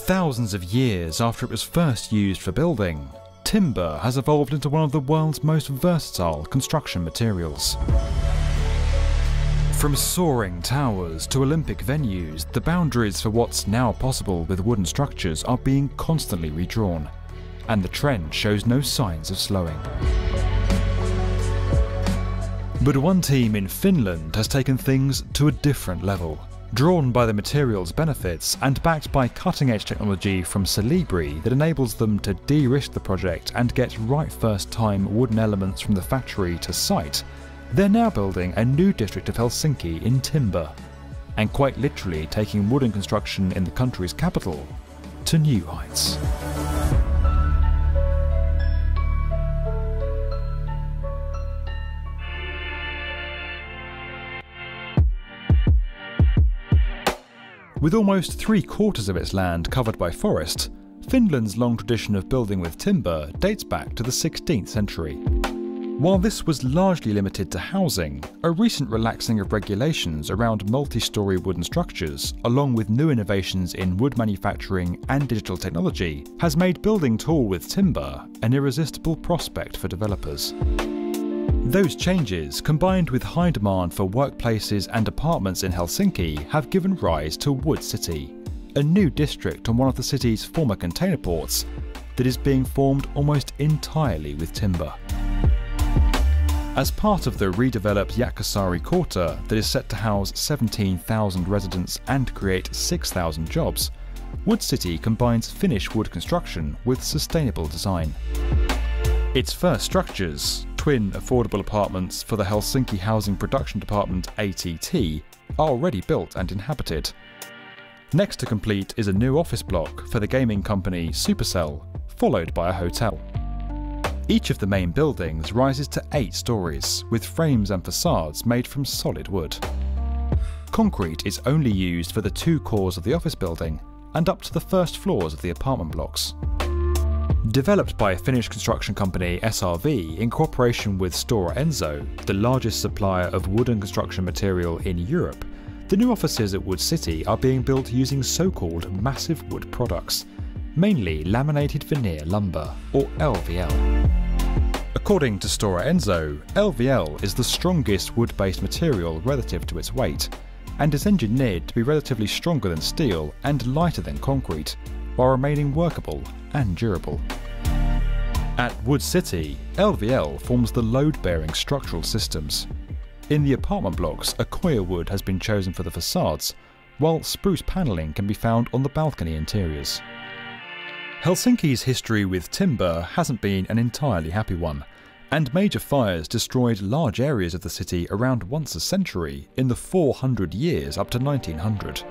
Thousands of years after it was first used for building, timber has evolved into one of the world's most versatile construction materials. From soaring towers to Olympic venues, the boundaries for what's now possible with wooden structures are being constantly redrawn, and the trend shows no signs of slowing. But one team in Finland has taken things to a different level. Drawn by the material's benefits and backed by cutting-edge technology from Celebri that enables them to de-risk the project and get right first-time wooden elements from the factory to site, they're now building a new district of Helsinki in timber, and quite literally taking wooden construction in the country's capital to new heights. With almost 3/4 of its land covered by forest, Finland's long tradition of building with timber dates back to the 16th century. While this was largely limited to housing, a recent relaxing of regulations around multi-storey wooden structures, along with new innovations in wood manufacturing and digital technology, has made building tall with timber an irresistible prospect for developers. Those changes, combined with high demand for workplaces and apartments in Helsinki, have given rise to Wood City, a new district on one of the city's former container ports that is being formed almost entirely with timber. As part of the redeveloped Jätkäsaari quarter that is set to house 17,000 residents and create 6,000 jobs, Wood City combines Finnish wood construction with sustainable design. Its first structures, twin affordable apartments for the Helsinki Housing Production Department ATT, are already built and inhabited. Next to complete is a new office block for the gaming company Supercell, followed by a hotel. Each of the main buildings rises to 8 stories, with frames and facades made from solid wood. Concrete is only used for the 2 cores of the office building and up to the first floors of the apartment blocks. Developed by Finnish construction company SRV in cooperation with Stora Enso, the largest supplier of wooden construction material in Europe, the new offices at Wood City are being built using so-called massive wood products, mainly laminated veneer lumber, or LVL. According to Stora Enso, LVL is the strongest wood-based material relative to its weight, and is engineered to be relatively stronger than steel and lighter than concrete, while remaining workable and durable. At Wood City, LVL forms the load-bearing structural systems. In the apartment blocks, Akoya wood has been chosen for the facades, while spruce panelling can be found on the balcony interiors. Helsinki's history with timber hasn't been an entirely happy one, and major fires destroyed large areas of the city around once a century in the 400 years up to 1900.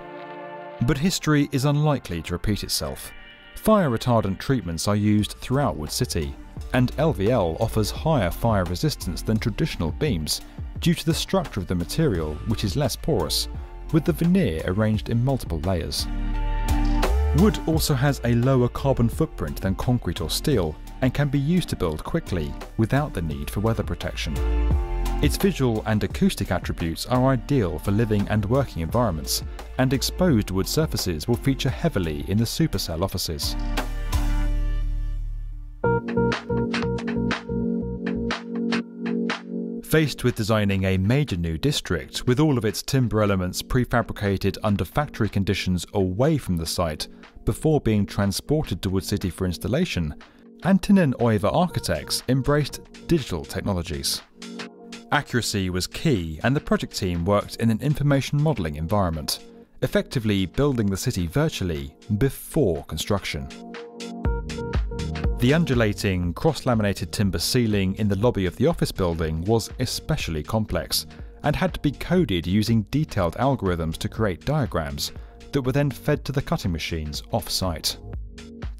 But history is unlikely to repeat itself. Fire retardant treatments are used throughout Wood City, and LVL offers higher fire resistance than traditional beams due to the structure of the material, which is less porous, with the veneer arranged in multiple layers. Wood also has a lower carbon footprint than concrete or steel, and can be used to build quickly without the need for weather protection. Its visual and acoustic attributes are ideal for living and working environments, and exposed wood surfaces will feature heavily in the Supercell offices. Faced with designing a major new district with all of its timber elements prefabricated under factory conditions away from the site before being transported to Wood City for installation, Anttinen Oiva architects embraced digital technologies. Accuracy was key, and the project team worked in an information modelling environment, effectively building the city virtually before construction. The undulating, cross-laminated timber ceiling in the lobby of the office building was especially complex, and had to be coded using detailed algorithms to create diagrams that were then fed to the cutting machines off-site.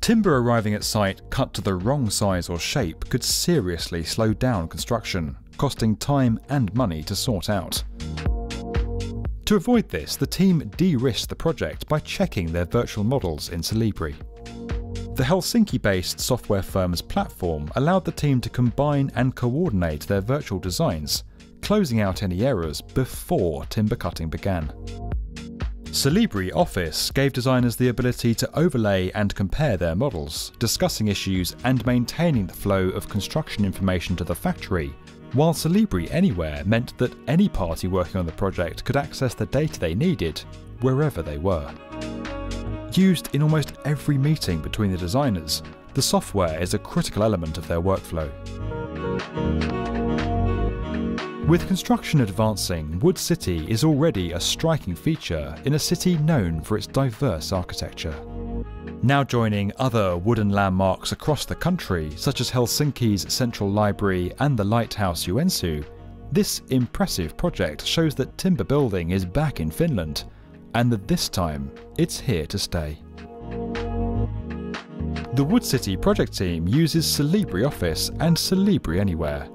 Timber arriving at site cut to the wrong size or shape could seriously slow down construction, costing time and money to sort out. To avoid this, the team de-risked the project by checking their virtual models in Celebri. The Helsinki-based software firm's platform allowed the team to combine and coordinate their virtual designs, closing out any errors before timber cutting began. Celebri Office gave designers the ability to overlay and compare their models, discussing issues and maintaining the flow of construction information to the factory, while Celebri Anywhere meant that any party working on the project could access the data they needed, wherever they were. Used in almost every meeting between the designers, the software is a critical element of their workflow. With construction advancing, Wood City is already a striking feature in a city known for its diverse architecture. Now joining other wooden landmarks across the country, such as Helsinki's Central Library and the lighthouse Joensuu, this impressive project shows that timber building is back in Finland, and that this time it's here to stay. The Wood City project team uses Celebri Office and Celebri Anywhere,